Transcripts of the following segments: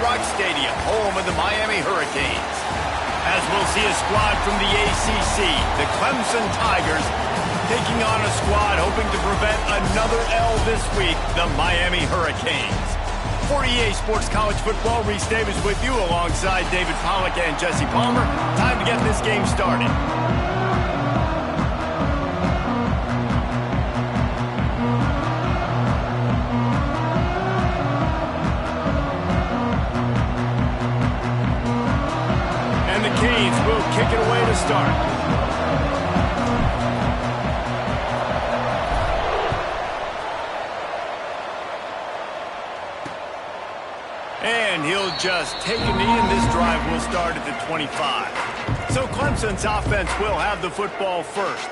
Rock Stadium, home of the Miami Hurricanes. As we'll see a squad from the ACC, the Clemson Tigers, taking on a squad hoping to prevent another L this week, the Miami Hurricanes. For EA Sports College Football, Reese Davis with you alongside David Pollack and Jesse Palmer. Time to get this game started. And the Canes will kick it away to start. And he'll just take a knee, and this drive will start at the 25. So Clemson's offense will have the football first.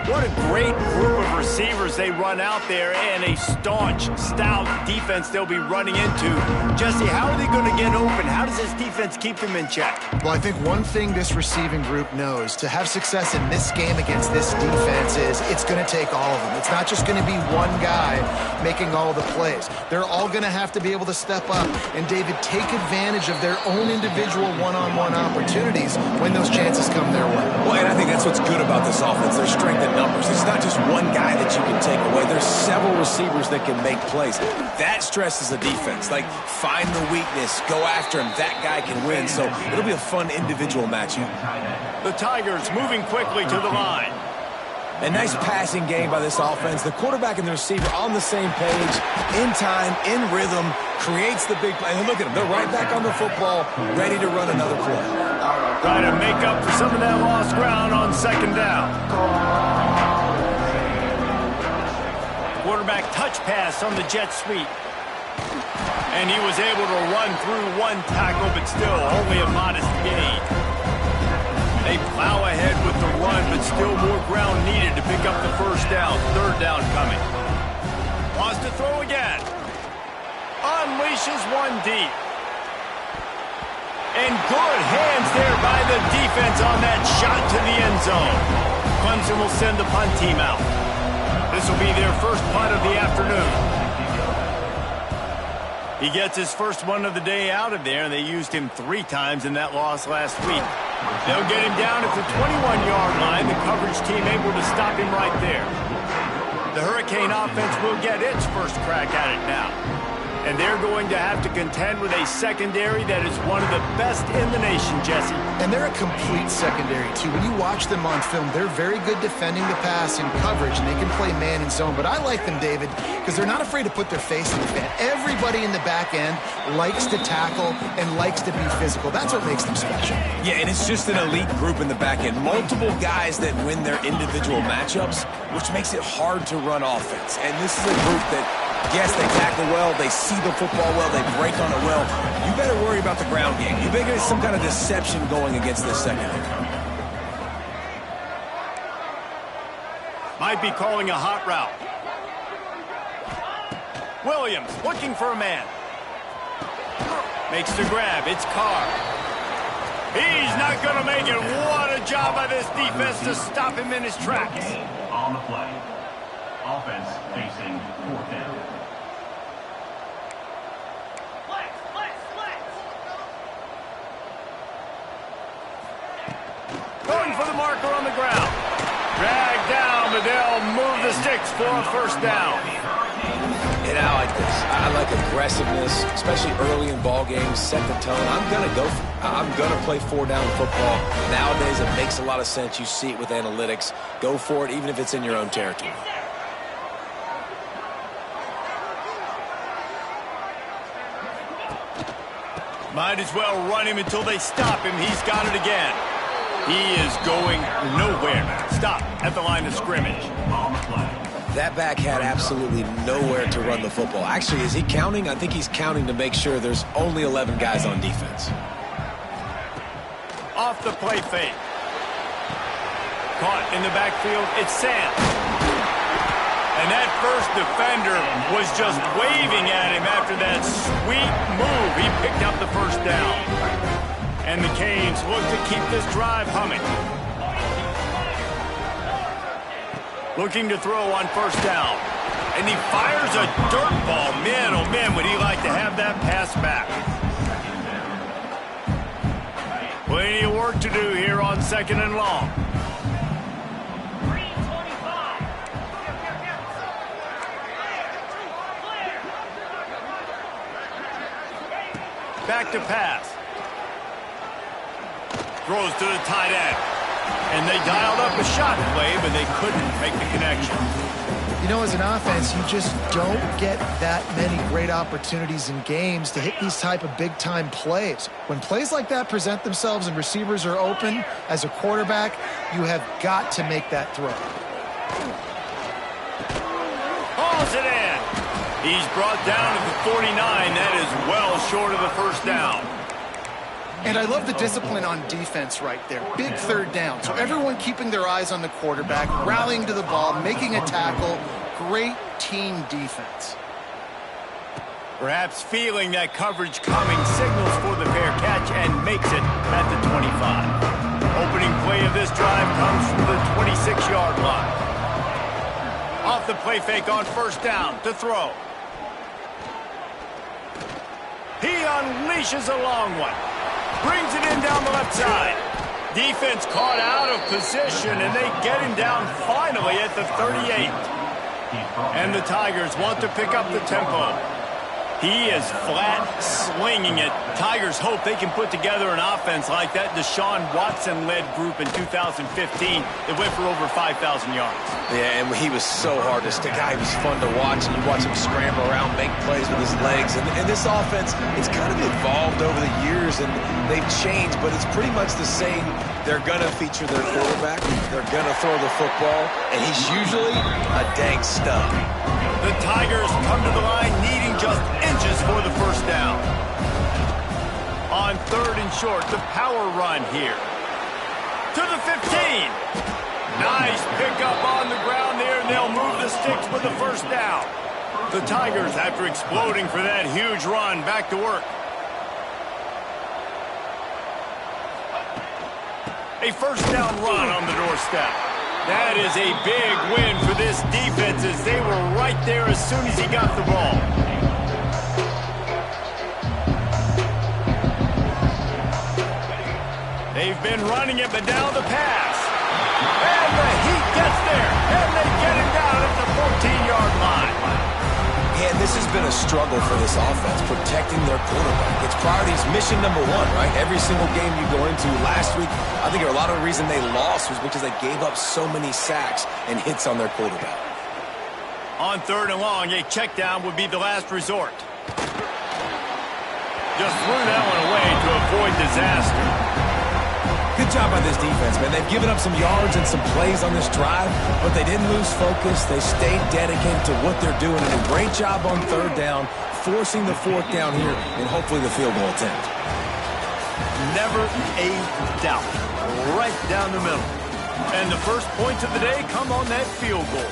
What a great group of receivers they run out there, and a staunch, stout defense they'll be running into. Jesse, how are they going to get open? How does this defense keep them in check? Well, I think one thing this receiving group knows to have success in this game against this defense is it's going to take all of them. It's not just going to be one guy making all the plays. They're all going to have to be able to step up and, David, take advantage of their own individual one-on-one opportunities when those chances come their way. Well, and I think that's what's good about this offense. Their strength in numbers. It's not just one guy that you can take away. There's several receivers that can make plays. That stresses the defense. Like, find the weakness, go after him. That guy can win. So it'll be a fun individual matchup. The Tigers moving quickly to the line. A nice passing game by this offense. The quarterback and the receiver on the same page, in time, in rhythm, creates the big play. And look at them. They're right back on the football, ready to run another play. Trying to make up for some of that lost ground on second down. Quarterback touch pass on the jet sweep. And he was able to run through one tackle, but still only a modest gain. They plow ahead with the run, but still more ground needed to pick up the first down. Third down coming. Wants to throw again. Unleashes one deep. And good hands there by the defense on that shot to the end zone. Clemson will send the punt team out. This will be their first punt of the afternoon. He gets his first one of the day out of there, and they used him 3 times in that loss last week. They'll get him down at the 21-yard line. The coverage team able to stop him right there. The Hurricane offense will get its first crack at it now. And they're going to have to contend with a secondary that is one of the best in the nation, Jesse. And they're a complete secondary, too. When you watch them on film, they're very good defending the pass and coverage, and they can play man and zone. But I like them, David, because they're not afraid to put their face in the fan. Everybody in the back end likes to tackle and likes to be physical. That's what makes them special. Yeah, and it's just an elite group in the back end. Multiple guys that win their individual matchups, which makes it hard to run offense. And this is a group that, yes, they tackle well, they see the football well, they break on it well. You better worry about the ground game. You better get some kind of deception going against this secondary. Might be calling a hot route. Williams looking for a man. Makes the grab. It's Carr. He's not going to make it. What a job by this defense to stop him in his tracks. On the play. Offense facing 4th down. Going for the marker on the ground. Dragged down, but they'll move the sticks for a first down. And I like this. I like aggressiveness, especially early in ball games. Set the tone. I'm going to go for it. I'm going to play 4-down football. Nowadays, it makes a lot of sense. You see it with analytics. Go for it, even if it's in your own territory. Might as well run him until they stop him. He's got it again. He is going nowhere. Stop at the line of scrimmage. That back had absolutely nowhere to run the football. Actually, is he counting? I think he's counting to make sure there's only 11 guys on defense. Off the play fake. Caught in the backfield. It's Sam. And that first defender was just waving at him after that sweet move. He picked up the first down. And the Canes look to keep this drive humming. Looking to throw on first down. And he fires a dirt ball. Man, oh man, would he like to have that pass back. Plenty of work to do here on 2nd and long. Back to pass. Throws to the tight end. And they dialed up a shot play, but they couldn't make the connection. You know, as an offense, you just don't get that many great opportunities in games to hit these type of big-time plays. When plays like that present themselves and receivers are open, as a quarterback, you have got to make that throw. Hauls it in. He's brought down to the 49. That is well short of the first down. And I love the discipline on defense right there. Big 3rd down. So everyone keeping their eyes on the quarterback, rallying to the ball, making a tackle. Great team defense. Perhaps feeling that coverage coming, signals for the fair catch and makes it at the 25. Opening play of this drive comes from the 26-yard line. Off the play fake on 1st down to throw. He unleashes a long one. Brings it in down the left side. Defense caught out of position, and they get him down finally at the 38. And the Tigers want to pick up the tempo. He is flat slinging it. Tigers hope they can put together an offense like that Deshaun Watson-led group in 2015 that went for over 5,000 yards. Yeah, and he was so hard to stick out. He was fun to watch, and you watch him scramble around, make plays with his legs. And this offense, it's kind of evolved over the years, and they've changed, but it's pretty much the same. They're going to feature their quarterback. They're going to throw the football, and he's usually a dang stud. The Tigers come to the line needing just inches for the 1st down. On 3rd and short, the power run here. To the 15. Nice pickup on the ground there, and they'll move the sticks with the 1st down. The Tigers, after exploding for that huge run, back to work. A 1st down run on the doorstep. That is a big win for this defense as they were right there as soon as he got the ball. They've been running it, but now the pass. And the Heat gets there, and they get him down at the 14-yard line. Yeah, this has been a struggle for this offense, protecting their quarterback. It's priorities mission number 1, right? Every single game you go into last week, I think a lot of the reason they lost was because they gave up so many sacks and hits on their quarterback. On 3rd and long, a check down would be the last resort. Just threw that one away to avoid disaster. Good job by this defense, man. They've given up some yards and some plays on this drive, but they didn't lose focus. They stayed dedicated to what they're doing, and a great job on 3rd down, forcing the 4th down here, and hopefully the field goal attempt. Never a doubt. Right down the middle. And the first points of the day come on that field goal.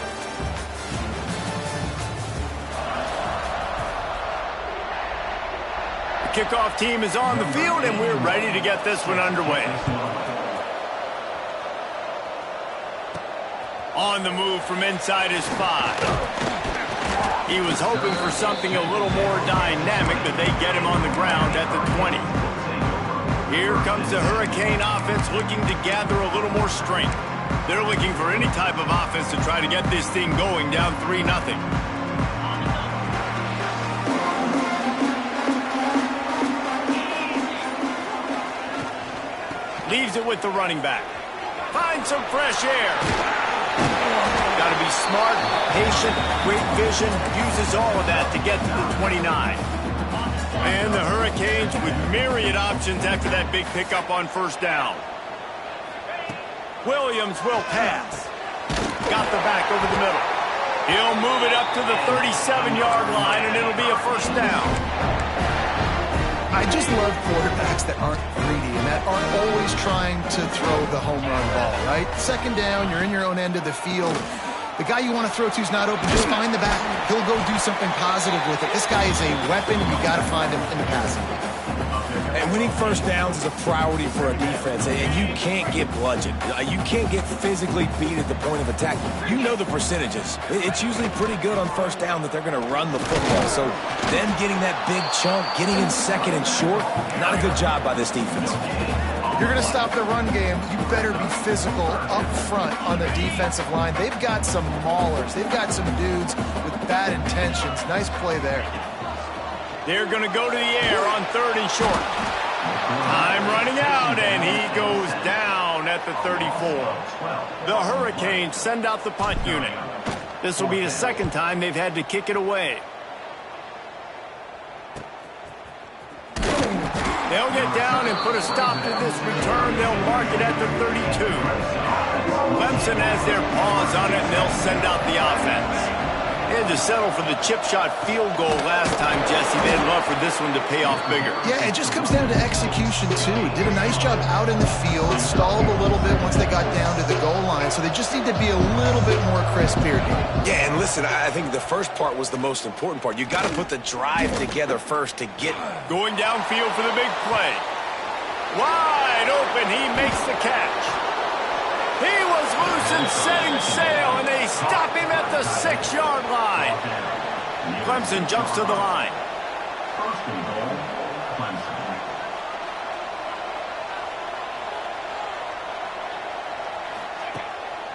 The kickoff team is on the field, and we're ready to get this one underway. On the move from inside his 5. He was hoping for something a little more dynamic, but they get him on the ground at the 20. Here comes the Hurricane offense looking to gather a little more strength. They're looking for any type of offense to try to get this thing going down 3-0. Leaves it with the running back. Finds some fresh air. Got to be smart, patient, great vision. Uses all of that to get to the 29. And the Hurricanes with myriad options after that big pickup on 1st down. Williams will pass. Got the back over the middle. He'll move it up to the 37-yard line, and it'll be a 1st down. I just love quarterbacks that aren't greedy and that aren't always trying to throw the home run ball, right? 2nd down, you're in your own end of the field. The guy you want to throw to is not open. Just find the back. He'll go do something positive with it. This guy is a weapon, and you got to find him in the passing game. And winning 1st downs is a priority for a defense, and you can't get bludgeoned. You can't get physically beat at the point of attack. You know the percentages. It's usually pretty good on 1st down that they're going to run the football. So them getting that big chunk, getting in 2nd and short, not a good job by this defense. You're going to stop the run game, you better be physical up front on the defensive line. They've got some maulers. They've got some dudes with bad intentions. Nice play there. They're going to go to the air on 3rd and short. Time running out, and he goes down at the 34. The Hurricanes send out the punt unit. This will be the second time they've had to kick it away. They'll get down and put a stop to this return. They'll mark it at the 32. Clemson has their paws on it, and they'll send out the offense. They had to settle for the chip shot field goal last time, Jesse. They'd love for this one to pay off bigger. Yeah, it just comes down to execution, too. Did a nice job out in the field, stalled a little bit once they got down to the goal line, so they just need to be a little bit more crisp here, Dean. Yeah, and listen, I think the first part was the most important part. You got to put the drive together first to get... Going downfield for the big play. Wide open, he makes the catch. He was loose and setting sail, and they stop him at the 6-yard line. Clemson jumps to the line. First and goal, Clemson.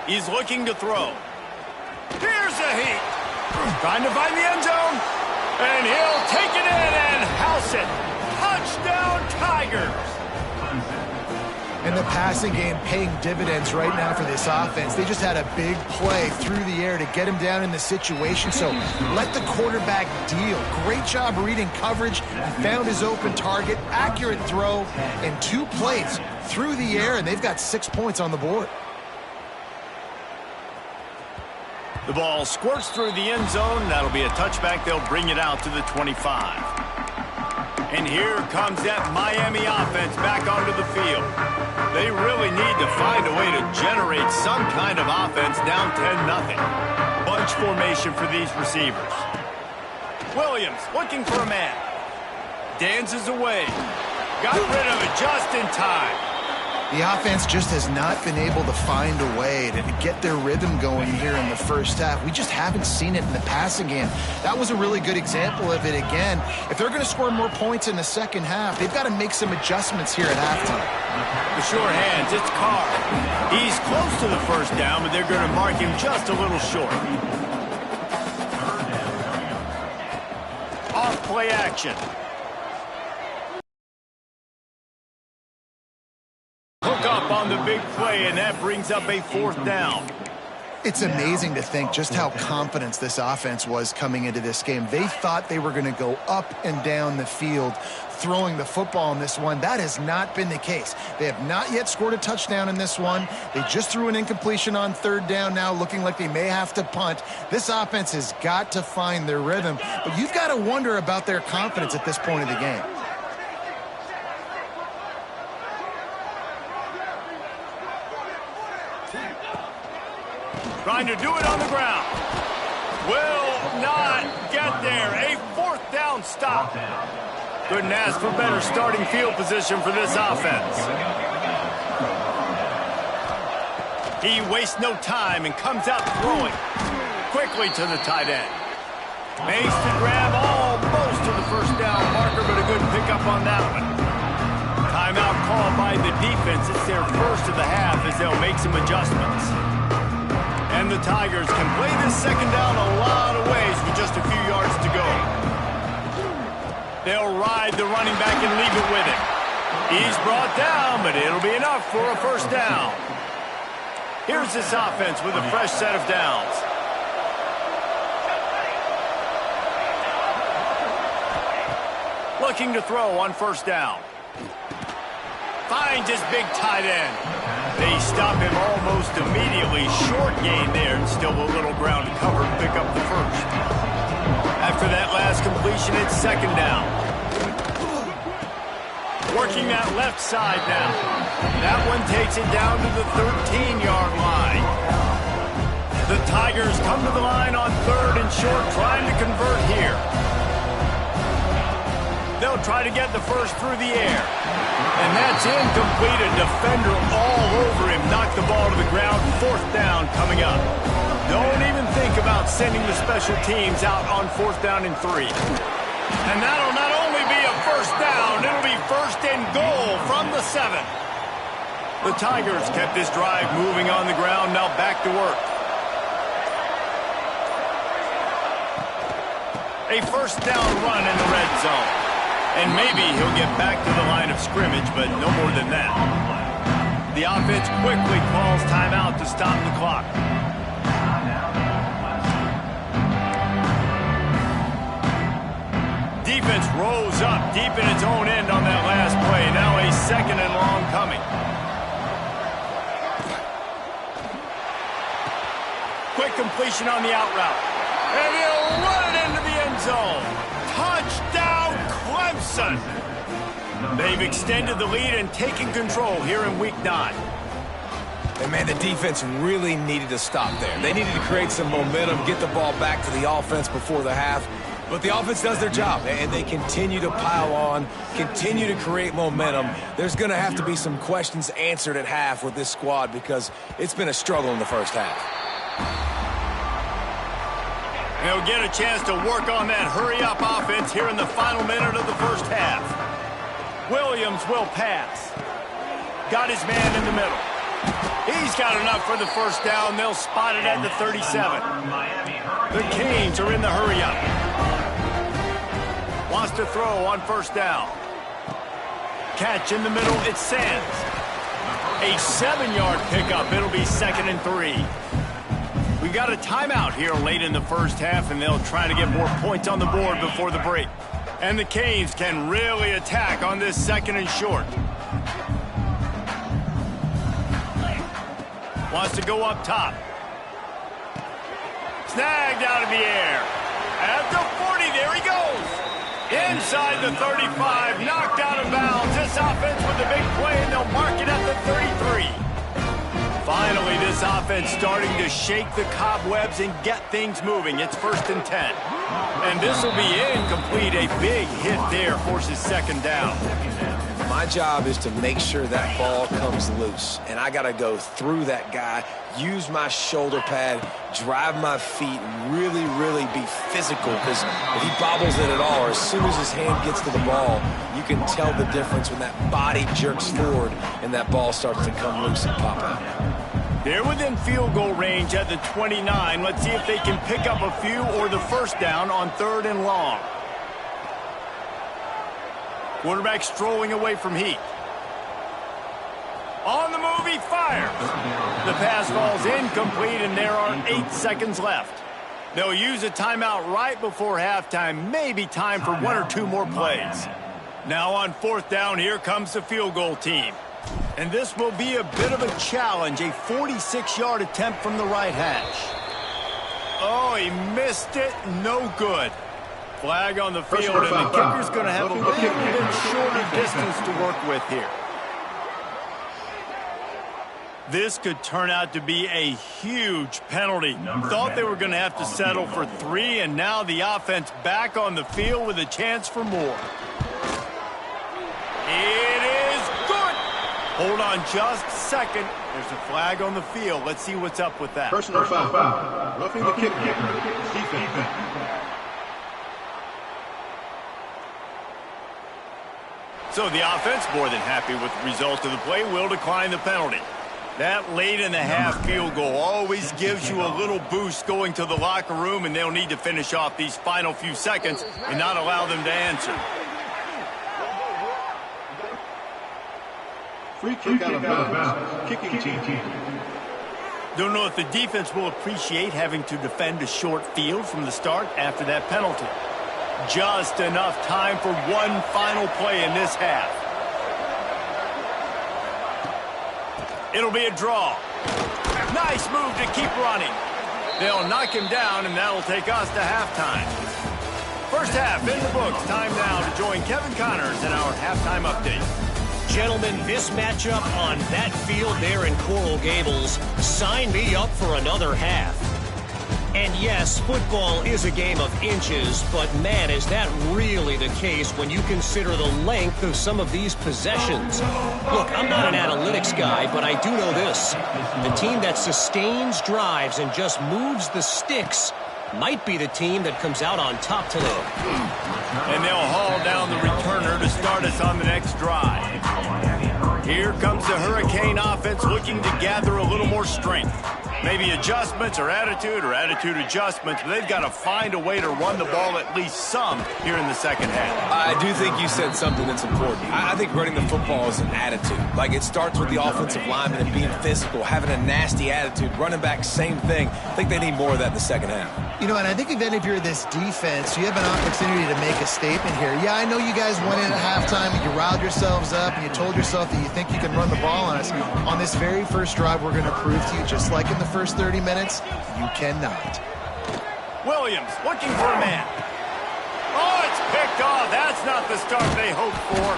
He's looking to throw. Here's a heat. Trying to find the end zone. And he'll take it in and house it. Touchdown, Tigers. And the passing game paying dividends right now for this offense. They just had a big play through the air to get him down in the situation. So let the quarterback deal. Great job reading coverage. He found his open target. Accurate throw. And 2 plays through the air, and they've got 6 points on the board. The ball squirts through the end zone. That'll be a touchback. They'll bring it out to the 25. And here comes that Miami offense back onto the field. They really need to find a way to generate some kind of offense down 10-0. Bunch formation for these receivers. Williams looking for a man. Dances away. Got rid of it just in time. The offense just has not been able to find a way to get their rhythm going here in the first half. We just haven't seen it in the passing game. That was a really good example of it again. If they're going to score more points in the second half, they've got to make some adjustments here at halftime. The short hands, it's Carr. He's close to the first down, but they're going to mark him just a little short. Off play action. Hook up on the big play, and that brings up a 4th down. It's amazing to think just how confident this offense was coming into this game. They thought they were going to go up and down the field throwing the football in this one. That has not been the case. They have not yet scored a touchdown in this one. They just threw an incompletion on 3rd down now, looking like they may have to punt. This offense has got to find their rhythm, but you've got to wonder about their confidence at this point of the game. Trying to do it on the ground. Will not get there. A 4th down stop. Couldn't ask for better starting field position for this offense. He wastes no time and comes out throwing quickly to the tight end. Makes the grab almost to the first down marker, but a good pickup on that one. Timeout called by the defense. It's their first of the half as they'll make some adjustments. And the Tigers can play this second down a lot of ways with just a few yards to go. They'll ride the running back and leave it with him. He's brought down, but it'll be enough for a first down. Here's this offense with a fresh set of downs. Looking to throw on 1st down. Finds his big tight end. They stop him almost immediately. Short gain there, and still a little ground to cover to pick up the first. After that last completion, it's 2nd down. Working that left side now. That one takes it down to the 13-yard line. The Tigers come to the line on 3rd and short, trying to convert here. They'll try to get the first through the air. And that's incomplete. A defender all over him. Knocked the ball to the ground. 4th down coming up. Don't even think about sending the special teams out on 4th down and 3. And that'll not only be a first down, it'll be 1st and goal from the 7. The Tigers kept this drive moving on the ground, now back to work. A first down run in the red zone. And maybe he'll get back to the line of scrimmage, but no more than that. The offense quickly calls timeout to stop the clock. Defense rolls up deep in its own end on that last play. Now a second and long coming. Quick completion on the out route. And he'll run it into the end zone. Touchdown, Clemson. They've extended the lead and taken control here in Week 9. And, man, the defense really needed to stop there. They needed to create some momentum, get the ball back to the offense before the half. But the offense does their job, and they continue to pile on, continue to create momentum. There's going to have to be some questions answered at half with this squad because it's been a struggle in the first half. They'll get a chance to work on that hurry-up offense here in the final minute of the first half. Williams will pass. Got his man in the middle. He's got enough for the first down. They'll spot it at the 37. The Canes are in the hurry-up. Wants to throw on first down. Catch in the middle, it's Sands. A 7-yard pickup. It'll be 2nd and 3. We've got a timeout here late in the first half, and they'll try to get more points on the board before the break. And the Canes can really attack on this 2nd and short. Wants to go up top. Snagged out of the air. At the 40, there he goes. Inside the 35, knocked out of bounds. This offense with a big play, and they'll mark it at the 33. Finally, this offense starting to shake the cobwebs and get things moving. It's 1st and 10. And this will be incomplete. A big hit there forces 2nd down. My job is to make sure that ball comes loose. And I got to go through that guy, use my shoulder pad, drive my feet, really, really be physical. Because if he bobbles it at all, or as soon as his hand gets to the ball, you can tell the difference when that body jerks forward and that ball starts to come loose and pop out. They're within field goal range at the 29. Let's see if they can pick up a few or the first down on 3rd and long. Quarterback strolling away from heat. On the move, he fires. The pass falls incomplete, and there are 8 seconds left. They'll use a timeout right before halftime. Maybe time for 1 or 2 more plays. Now on 4th down, here comes the field goal team. And this will be a bit of a challenge, a 46-yard attempt from the right hash. Oh, he missed it. No good. Flag on the field, and the kicker's going to have a little bit shorter distance to work with here. This could turn out to be a huge penalty. Thought they were going to have to settle for 3, and now the offense back on the field with a chance for more. It is good. Hold on just a second. There's a flag on the field. Let's see what's up with that. Personal foul. Roughing the kicker. Defense. So the offense, more than happy with the result of the play, will decline the penalty. That late in the half field goal always gives you a little boost going to the locker room, and they'll need to finish off these final few seconds and not allow them to answer. Free kick out of bounds. Kicking team. Don't know if the defense will appreciate having to defend a short field from the start after that penalty. Just enough time for one final play in this half. It'll be a draw. Nice move to keep running. They'll knock him down, and that'll take us to halftime. First half in the books. Time now to join Kevin Connors in our halftime update. Gentlemen, this matchup on that field there in Coral Gables, sign me up for another half. And yes, football is a game of inches, but man, is that really the case when you consider the length of some of these possessions. Look, I'm not an analytics guy, but I do know this. The team that sustains drives and just moves the sticks might be the team that comes out on top today. And they'll haul down the returner to start us on the next drive. Here comes the Hurricane offense looking to gather a little more strength. Maybe adjustments or attitude adjustments, but they've got to find a way to run the ball at least some here in the second half. I do think you said something that's important. I think running the football is an attitude. Like, it starts with the offensive lineman and being physical, having a nasty attitude. Running back, same thing. I think they need more of that in the second half. You know, and I think then if you're this defense, you have an opportunity to make a statement here. Yeah, I know you guys went in at halftime and you riled yourselves up and you told yourself that you think you can run the ball on us. On this very first drive, we're going to prove to you, just like in the first 30 minutes, you cannot. Williams looking for a man. Oh, it's picked off. That's not the start they hoped for.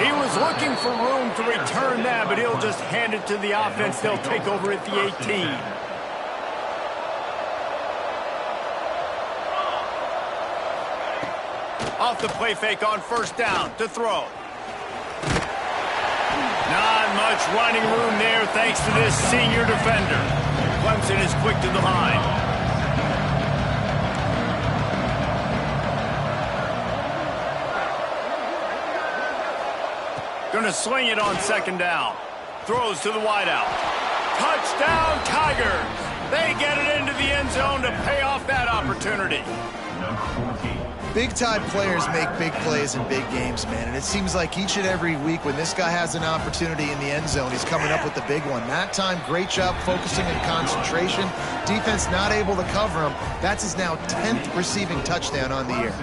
He was looking for room to return that, but he'll just hand it to the offense. They'll take over at the 18. Off the play fake on first down to throw. Not much running room there thanks to this senior defender. Clemson is quick to the line. Gonna sling it on second down. Throws to the wideout. Touchdown Tigers! They get it into the end zone to pay off that opportunity. Big-time players make big plays in big games, man, and it seems like each and every week when this guy has an opportunity in the end zone, he's coming up with the big one. That time, great job focusing and concentration. Defense not able to cover him. That's his now 10th receiving touchdown on the year.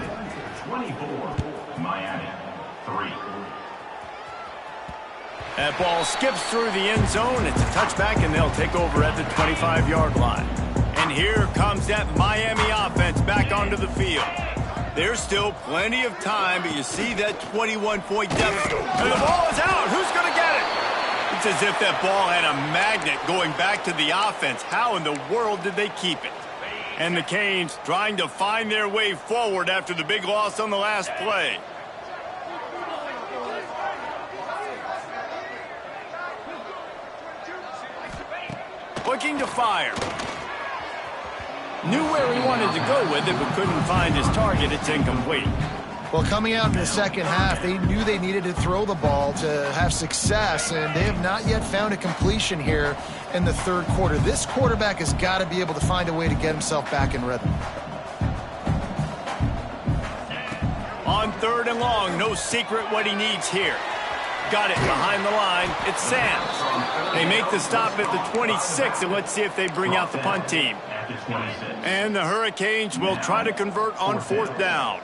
24, Miami, 3. That ball skips through the end zone. It's a touchback, and they'll take over at the 25-yard line. And here comes that Miami offense back onto the field. There's still plenty of time, but you see that 21-point deficit. And the ball is out. Who's going to get it? It's as if that ball had a magnet going back to the offense. How in the world did they keep it? And the Canes trying to find their way forward after the big loss on the last play. Looking to fire. Knew where he wanted to go with it, but couldn't find his target. It's incomplete. Well, coming out in the second half, they knew they needed to throw the ball to have success, and they have not yet found a completion here in the third quarter. This quarterback has got to be able to find a way to get himself back in rhythm. On third and long, no secret what he needs here. Got it behind the line. It's Sam's. They make the stop at the 26, and let's see if they bring out the punt team. And the Hurricanes will try to convert on fourth down.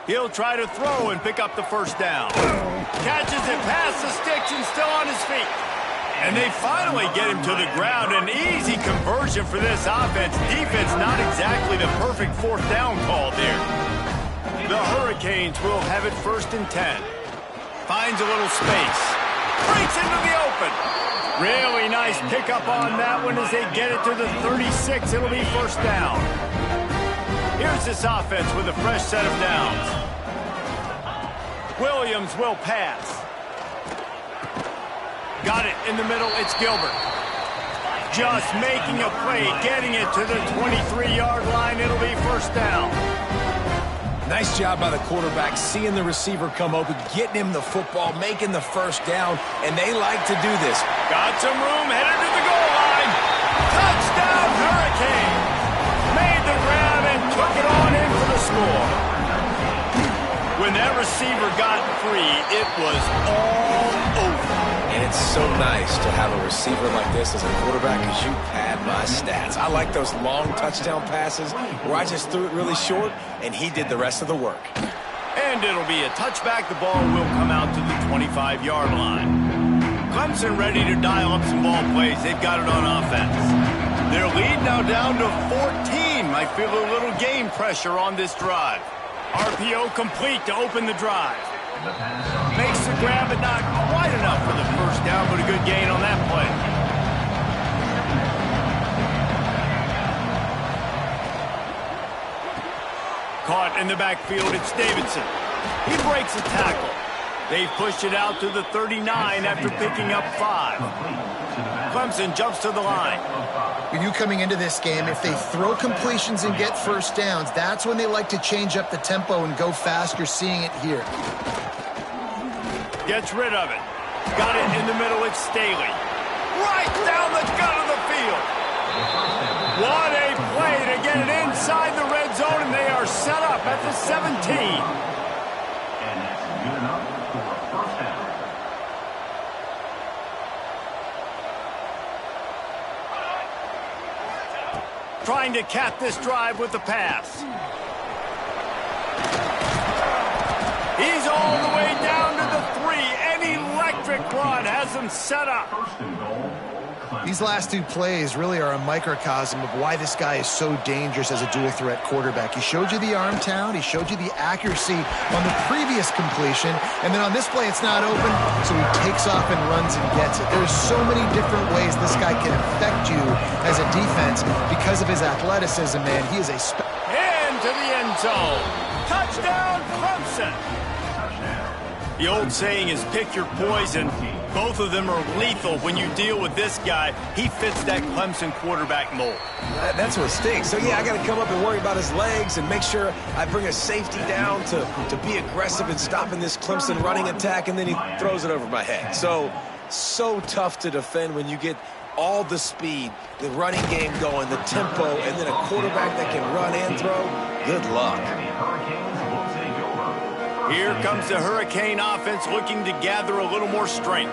He'll try to throw and pick up the first down. Catches it past the sticks and still on his feet. And they finally get him to the ground. An easy conversion for this offense. Defense not exactly the perfect fourth down call there. The Hurricanes will have it first and 10. Finds a little space. Breaks into the open. Really nice pickup on that one as they get it to the 36. It'll be first down. Here's this offense with a fresh set of downs. Williams will pass. Got it in the middle. It's Gilbert. Just making a play, getting it to the 23-yard line. It'll be first down. Nice job by the quarterback, seeing the receiver come open, getting him the football, making the first down, and they like to do this. Got some room, headed to the goal line. Touchdown, Hurricane. Made the grab and took it on in for the score. When that receiver got free, it was all over. And it's so nice to have a receiver like this as a quarterback because you pad my stats. I like those long touchdown passes where I just threw it really short and he did the rest of the work. And it'll be a touchback. The ball will come out to the 25-yard line. Clemson ready to dial up some ball plays. They've got it on offense. Their lead now down to 14. Might feel a little game pressure on this drive. RPO complete to open the drive. Makes the grab, but not quite enough for the first down, but a good gain on that play. Caught in the backfield, it's Davidson. He breaks a tackle. They've pushed it out to the 39 after picking up 5. Clemson jumps to the line. We knew coming into this game, if they throw completions and get first downs, that's when they like to change up the tempo and go fast. You're seeing it here. Gets rid of it. Got it in the middle. It's Staley. Right down the gut of the field. What a play to get it inside the red zone, and they are set up at the 17. And that's good enough for a first down. Trying to cap this drive with the pass. He's all the way down to the 3. An electric run has them set up. First and goal. These last two plays really are a microcosm of why this guy is so dangerous as a dual-threat quarterback. He showed you the arm talent. He showed you the accuracy on the previous completion. And then on this play, it's not open, so he takes off and runs and gets it. There's so many different ways this guy can affect you as a defense because of his athleticism, man. He is a Into the end zone. Touchdown, Clemson. The old saying is pick your poison. Both of them are lethal when you deal with this guy. He fits that Clemson quarterback mold. That's what stinks. So, yeah, I got to come up and worry about his legs and make sure I bring a safety down to be aggressive in stopping this Clemson running attack, and then he throws it over my head. So tough to defend when you get all the speed, the running game going, the tempo, and then a quarterback that can run and throw. Good luck. Here comes the Hurricane offense looking to gather a little more strength.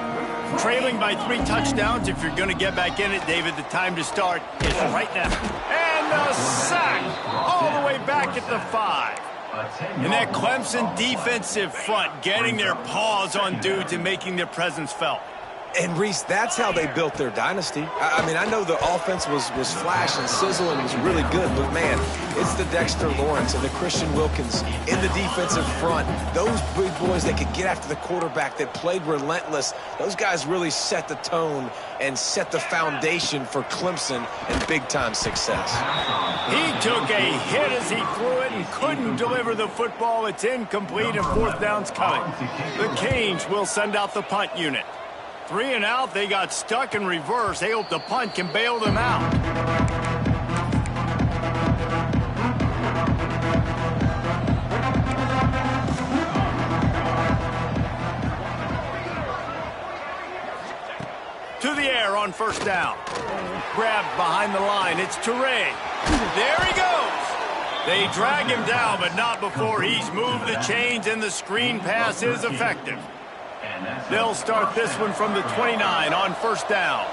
Trailing by 3 touchdowns. If you're going to get back in it, David, the time to start is right now. And a sack all the way back at the 5. And that Clemson defensive front getting their paws on dudes and making their presence felt. And, Reese, that's how they built their dynasty. I mean, I know the offense was flash and sizzle and was really good, but, man, it's the Dexter Lawrence and the Christian Wilkins in the defensive front. Those big boys that could get after the quarterback, that played relentless, those guys really set the tone and set the foundation for Clemson and big-time success. He took a hit as he threw it and couldn't deliver the football. It's incomplete and 4th down's coming. The Canes will send out the punt unit. 3 and out, they got stuck in reverse. They hope the punt can bail them out. To the air on 1st down. Grabbed behind the line. It's Toure. There he goes. They drag him down, but not before he's moved the chains, and the screen pass is effective. They'll start this one from the 29 on 1st down.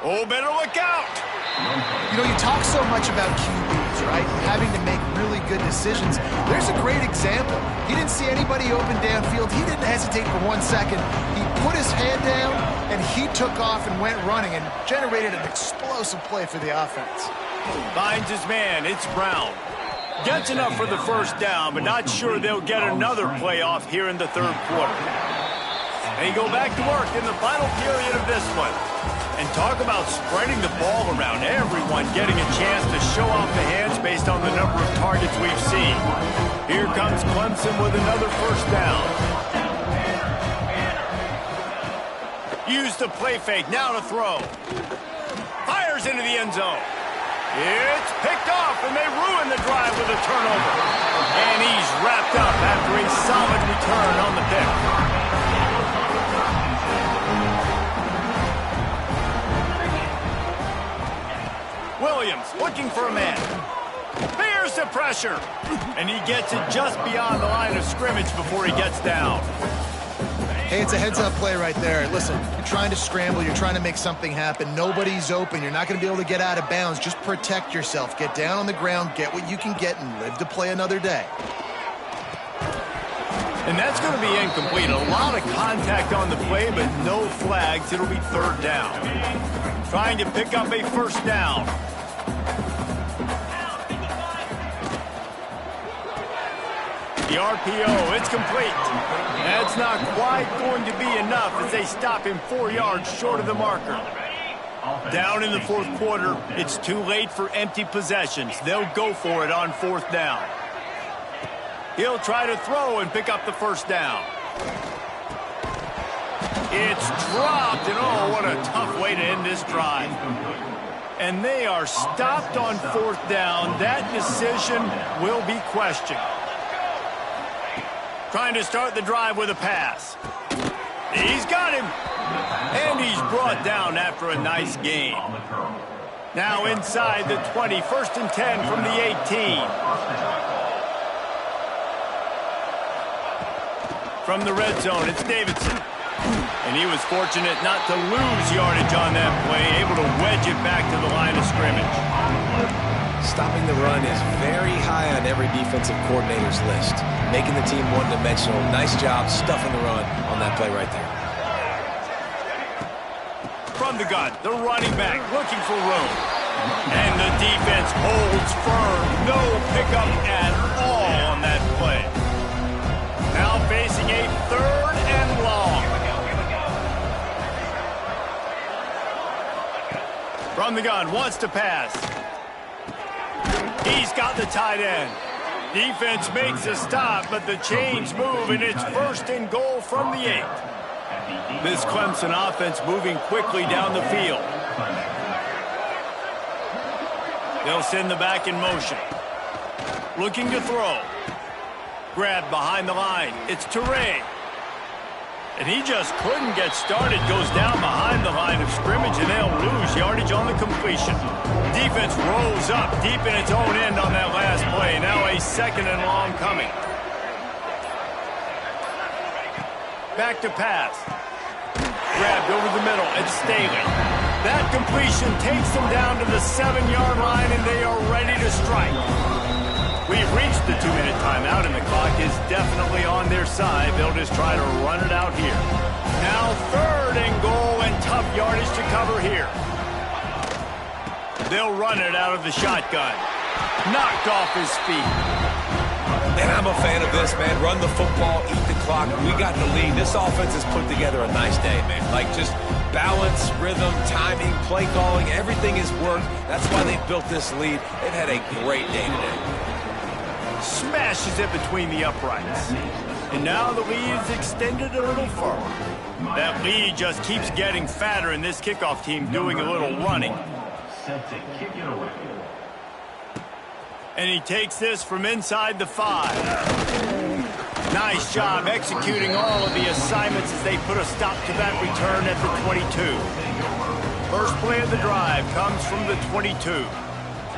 Oh, better look out. You know, you talk so much about QBs, right? Having to make really good decisions. There's a great example. He didn't see anybody open downfield. He didn't hesitate for 1 second. He put his head down, and he took off and went running and generated an explosive play for the offense. Finds his man. It's Brown. Gets enough for the 1st down, but not sure they'll get another playoff here in the 3rd quarter. They go back to work in the final period of this one. And talk about spreading the ball around. Everyone getting a chance to show off the hands based on the number of targets we've seen. Here comes Clemson with another 1st down. Use the play fake, now to throw. Fires into the end zone. It's picked off, and they ruin the drive with a turnover. And he's wrapped up after a solid return on the pick. Williams looking for a man. Bears the pressure. And he gets it just beyond the line of scrimmage before he gets down. Hey, it's a heads-up play right there. Listen, you're trying to scramble. You're trying to make something happen. Nobody's open. You're not going to be able to get out of bounds. Just protect yourself. Get down on the ground, get what you can get, and live to play another day. And that's going to be incomplete. A lot of contact on the play, but no flags. It'll be 3rd down. Trying to pick up a 1st down. The RPO, it's complete. That's not quite going to be enough as they stop him 4 yards short of the marker. Down in the 4th quarter, it's too late for empty possessions. They'll go for it on 4th down. He'll try to throw and pick up the 1st down. It's dropped, and oh, what a tough way to end this drive. And they are stopped on 4th down. That decision will be questioned. Trying to start the drive with a pass. He's got him. And he's brought down after a nice gain. Now inside the 20, 1st and 10 from the 18. From the red zone, it's Davidson. And he was fortunate not to lose yardage on that play, able to wedge it back to the line of scrimmage. Stopping the run is very high on every defensive coordinator's list. Making the team one-dimensional. Nice job stuffing the run on that play right there. From the gun, the running back looking for room. And the defense holds firm. No pickup at all on that play. Now facing a 3rd and long. From the gun, wants to pass. He's got the tight end. Defense makes a stop, but the chains move, and it's 1st and goal from the 8. This Clemson offense moving quickly down the field. They'll send the back in motion. Looking to throw. Grabbed behind the line. It's Toure. And he just couldn't get started. Goes down behind the line of scrimmage, and they'll lose yardage on the completion. Defense rolls up deep in its own end on that last play. Now a 2nd and long coming. Back to pass. Grabbed over the middle. It's Staley. That completion takes them down to the 7-yard line, and they are ready to strike. We've reached the 2-minute timeout, and the clock is definitely on their side. They'll just try to run it out here. Now 3rd and goal, and tough yardage to cover here. They'll run it out of the shotgun. Knocked off his feet. And I'm a fan of this, man. Run the football, eat the clock. We got the lead. This offense has put together a nice day, man. Like just balance, rhythm, timing, play calling, everything has worked. That's why they built this lead. They've had a great day today. Smashes it between the uprights. And now the lead is extended a little further. That lead just keeps getting fatter, and this kickoff team doing a little running. And he takes this from inside the 5. Nice job executing all of the assignments as they put a stop to that return at the 22. First play of the drive comes from the 22.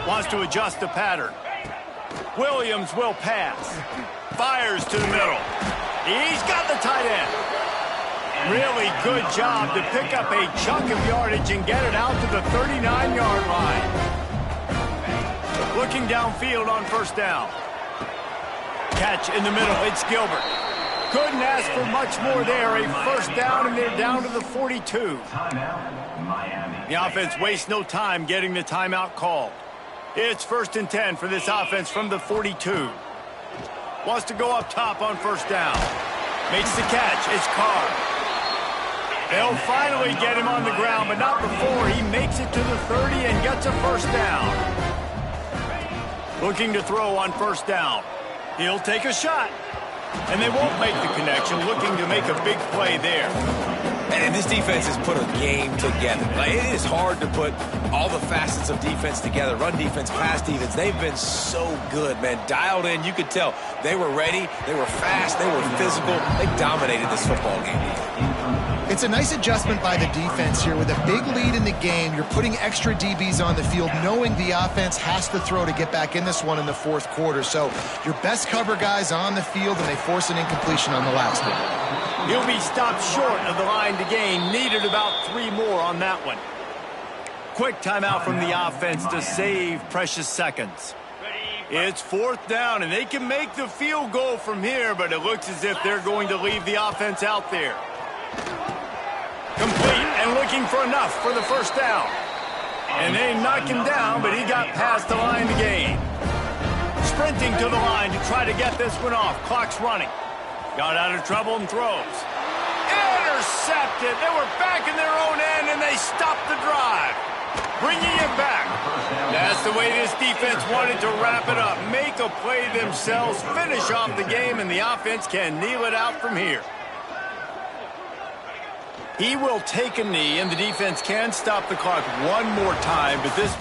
Wants to adjust the pattern. Williams will pass. Fires to the middle. He's got the tight end. Really good job to pick up a chunk of yardage and get it out to the 39-yard line. Looking downfield on 1st down. Catch in the middle. It's Gilbert. Couldn't ask for much more there. A 1st down, and they're down to the 42. The offense wastes no time getting the timeout called. It's 1st and 10 for this offense from the 42. Wants to go up top on 1st down. Makes the catch. It's Carr. They'll finally get him on the ground, but not before he makes it to the 30 and gets a 1st down. Looking to throw on 1st down. He'll take a shot. And they won't make the connection. Looking to make a big play there. And this defense has put a game together. Like, it is hard to put all the facets of defense together. Run defense, pass defense. They've been so good, man. Dialed in. You could tell they were ready. They were fast. They were physical. They dominated this football game. It's a nice adjustment by the defense here. With a big lead in the game, you're putting extra DBs on the field, knowing the offense has to throw to get back in this one in the 4th quarter. So your best cover guys on the field, and they force an incompletion on the last one. He'll be stopped short of the line to gain. Needed about 3 more on that one. Quick timeout from the offense to save precious seconds. It's 4th down, and they can make the field goal from here, but it looks as if they're going to leave the offense out there. Complete and looking for enough for the 1st down. And they knock him down, but he got past the line to gain. Sprinting to the line to try to get this one off. Clock's running. Got out of trouble and throws. Intercepted. They were back in their own end, and they stopped the drive. Bringing it back. That's the way this defense wanted to wrap it up. Make a play themselves, finish off the game, and the offense can kneel it out from here. He will take a knee, and the defense can stop the clock one more time, but this...